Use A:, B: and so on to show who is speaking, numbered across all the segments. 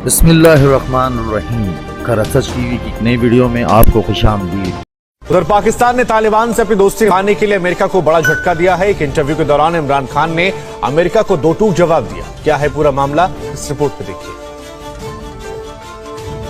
A: बिस्मिल्लाहिर्रहमानिर्रहीम। खरा सच टीवी की एक नई वीडियो में आपको खुशामदीद।
B: उधर पाकिस्तान ने तालिबान से अपनी दोस्ती निभाने के लिए अमेरिका को बड़ा झटका दिया है। एक इंटरव्यू के दौरान इमरान खान ने अमेरिका को दो टूक जवाब दिया। क्या है पूरा मामला, इस रिपोर्ट में देखिए।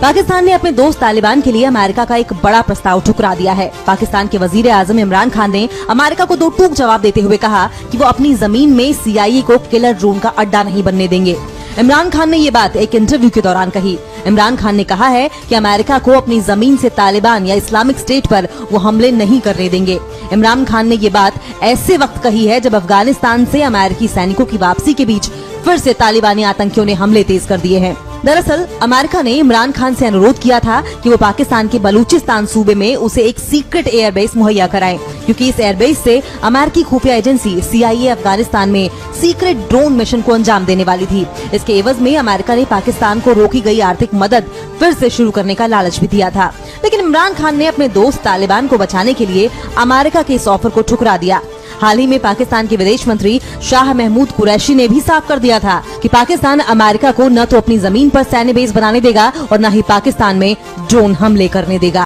C: पाकिस्तान ने अपने दोस्त तालिबान के लिए अमेरिका का एक बड़ा प्रस्ताव ठुकरा दिया है। पाकिस्तान के वजीर आजम इमरान खान ने अमेरिका को दो टूक जवाब देते हुए कहा कि वो अपनी जमीन में CIA को किलर ड्रोन का अड्डा नहीं बनने देंगे। इमरान खान ने ये बात एक इंटरव्यू के दौरान कही। इमरान खान ने कहा है कि अमेरिका को अपनी जमीन से तालिबान या इस्लामिक स्टेट पर वो हमले नहीं करने देंगे। इमरान खान ने ये बात ऐसे वक्त कही है जब अफगानिस्तान से अमेरिकी सैनिकों की वापसी के बीच फिर से तालिबानी आतंकियों ने हमले तेज कर दिए हैं। दरअसल अमेरिका ने इमरान खान से अनुरोध किया था कि वो पाकिस्तान के बलूचिस्तान सूबे में उसे एक सीक्रेट एयरबेस मुहैया कराएं, क्योंकि इस एयरबेस से अमेरिकी खुफिया एजेंसी CIA अफगानिस्तान में सीक्रेट ड्रोन मिशन को अंजाम देने वाली थी। इसके एवज में अमेरिका ने पाकिस्तान को रोकी गई आर्थिक मदद फिर से शुरू करने का लालच भी दिया था। लेकिन इमरान खान ने अपने दोस्त तालिबान को बचाने के लिए अमेरिका के इस ऑफर को ठुकरा दिया। हाल ही में पाकिस्तान के विदेश मंत्री शाह महमूद कुरैशी ने भी साफ कर दिया था कि पाकिस्तान अमेरिका को न तो अपनी जमीन पर सैन्य बेस बनाने देगा और न ही पाकिस्तान में ड्रोन हमले करने देगा।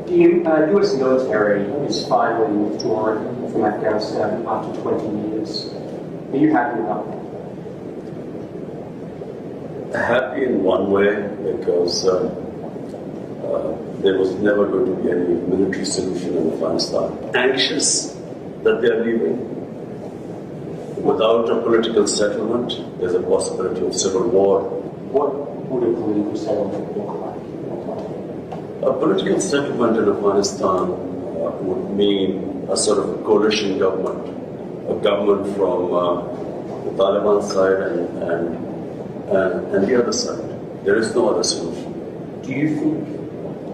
D: US military is finally withdrawn from Afghanistan after 20 years. Are you happy about that?
E: Happy in one way because there was never going to be any military solution in Afghanistan. Anxious that they are leaving. Without a political settlement, there's a possibility of civil war.
D: What would a political settlement look like?
E: A political settlement in Afghanistan would mean a sort of coalition government, a government from the Taliban side and the other side. There is no other solution.
D: Do you think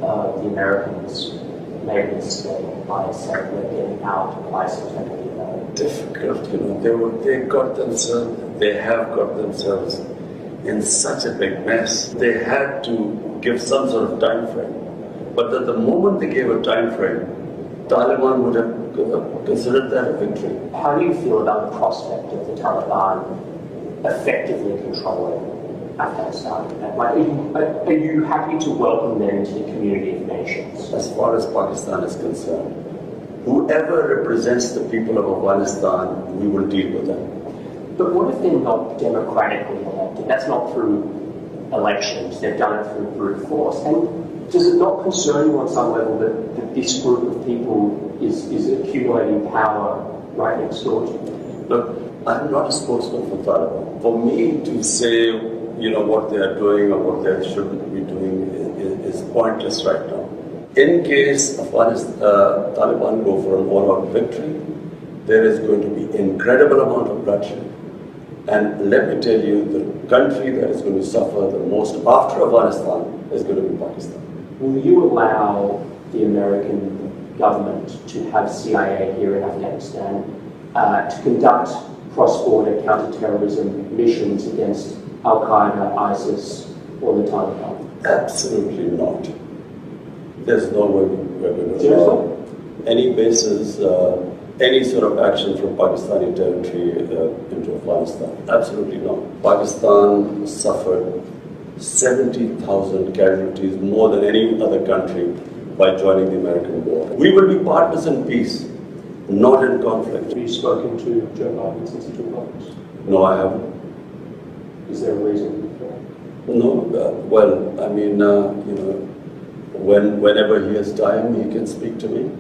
D: the Americans made a mistake by saying we're getting out of ISIS?
E: Difficult, they have got themselves in such a big mess. They had to give some sort of time frame. But at the moment they gave a time frame, Taliban would have considered that a victory.
D: How do you feel about the prospect of the Taliban effectively controlling Afghanistan? Are you happy to welcome them into the community of nations?
E: As far as Pakistan is concerned, whoever represents the people of Afghanistan, we will deal with them.
D: But what if they're not democratically elected? That's not through elections. They've done it through brute force. And does it not concern you on some level that this group of people is accumulating power right next door to you?
E: Look, I'm not a spokesman for Taliban. For me to say, what they are doing or what they shouldn't be doing is pointless right now. In case Taliban go for an all-out victory, there is going to be incredible amount of bloodshed. And let me tell you, the country that is going to suffer the most after Afghanistan is going to be Pakistan.
D: Will you allow the American government to have CIA here in Afghanistan to conduct cross-border counter-terrorism missions against Al-Qaeda, ISIS, or the Taliban?
E: Absolutely not. There's no way we're going to allow any bases, any sort of action from Pakistani territory into Afghanistan. Absolutely not. Pakistan suffered 70,000 casualties, more than any other country, by joining the American war. We will be partners in peace, not in conflict.
D: Have you spoken to Joe Biden since he took office?
E: No, I haven't.
D: Is there a reason for that?
E: No, whenever he has time, he can speak to me.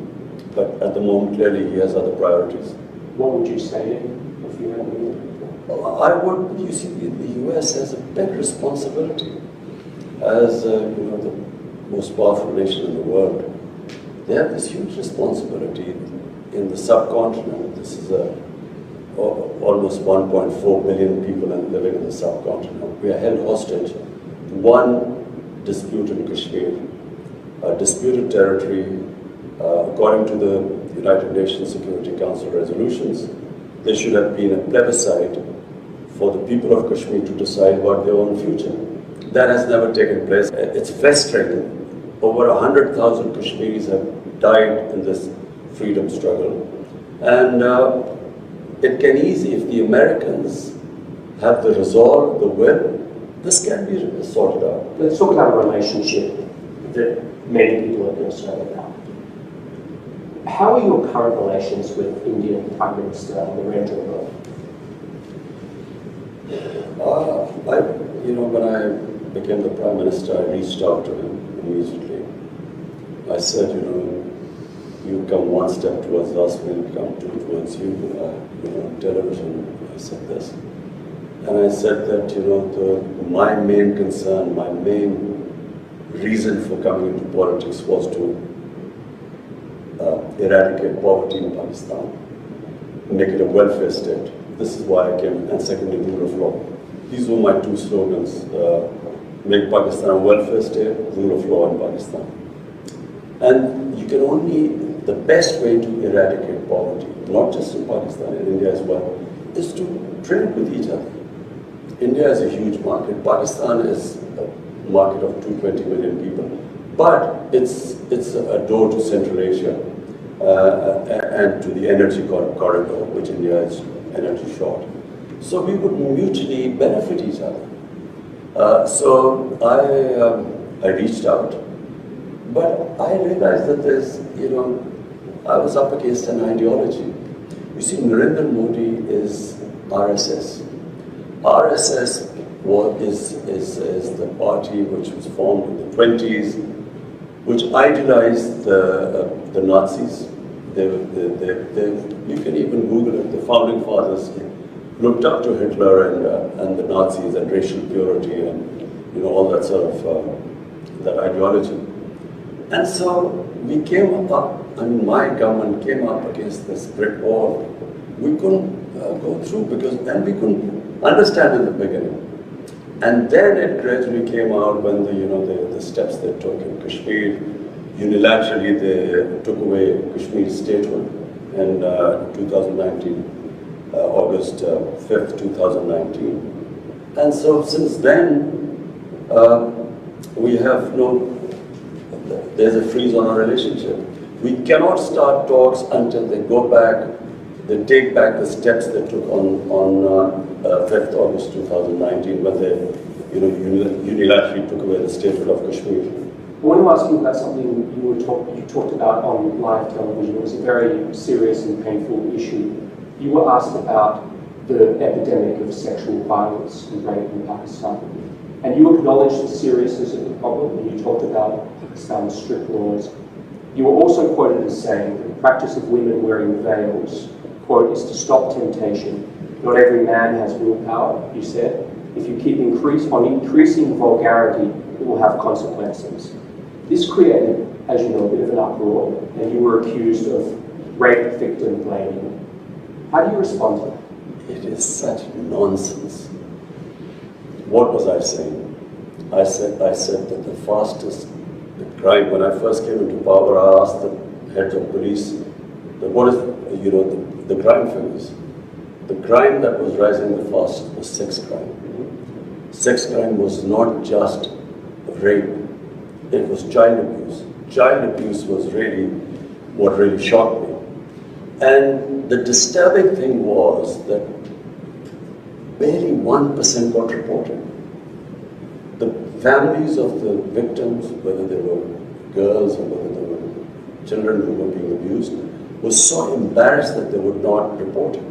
E: But at the moment, clearly, he has other priorities.
D: What would you say to him if you had a meeting?
E: You see, the US has a big responsibility as the most powerful nation in the world. They have this huge responsibility in the subcontinent. This is almost 1.4 billion people living in the subcontinent. We are held hostage to one dispute in Kashmir, a disputed territory. According to the United Nations Security Council resolutions, there should have been a plebiscite for the people of Kashmir to decide about their own future. That has never taken place. It's frustrating. Over 100,000 Kashmiris have died in this freedom struggle. And it can easily, if the Americans have the resolve, the will, this can be sorted out.
D: Let's talk about a relationship that many people are concerned about. How are your current relations with Indian Prime Minister Narendra Modi?
E: When I became the Prime Minister, I reached out to him immediately. I said, you come one step towards us, we'll come two towards you. Television, I said this. And I said that, my main concern, my main reason for coming into politics was to eradicate poverty in Pakistan, make it a welfare state. This is why I came, and secondly, rule of law. These were my two slogans, make Pakistan a welfare state, rule of law in Pakistan. And you can only, the best way to eradicate poverty, not just in Pakistan, in India as well, is to trade with each other. India is a huge market. Pakistan is a market of 220 million people. But it's a door to Central Asia and to the energy corridor, which India is energy short. So we would mutually benefit each other. So I reached out, but I realized that there's, I was up against an ideology. You see, Narendra Modi is RSS. RSS is the party which was formed in the 20s, which idealized the Nazis. You can even Google it. The founding fathers looked up to Hitler and the Nazis and racial purity and all that sort of that ideology. And so we came up. My government came up against this brick wall. We couldn't go through and we couldn't understand in the beginning. And then it gradually came out when the steps they took in Kashmir. Unilaterally, they took away Kashmir statehood in 2019, August 5th, 2019. And so since then, we have there's a freeze on our relationship. We cannot start talks until they go back, they take back the steps they took on 5th August 2019 when they unilaterally took away the statehood of Kashmir.
D: I want to ask you about something you talked about on live television. It was a very serious and painful issue. You were asked about the epidemic of sexual violence and rape in Pakistan. And you acknowledged the seriousness of the problem, and you talked about Pakistan's strict laws. You were also quoted as saying that the practice of women wearing veils, quote, is to stop temptation. Not every man has willpower, you said. If you keep increasing vulgarity, it will have consequences. This created, as you know, a bit of an uproar, and you were accused of rape victim blaming. How do you respond to that?
E: It is such nonsense. What was I saying? I said that the fastest, the crime, when I first came into power, I asked the heads of police, what is, the crime figures. The crime that was rising the fastest was sex crime. Sex crime was not just rape, it was child abuse. Child abuse was really what really shocked me. And the disturbing thing was that barely 1% got reported. The families of the victims, whether they were girls or whether they were children who were being abused, were so embarrassed that they would not report it.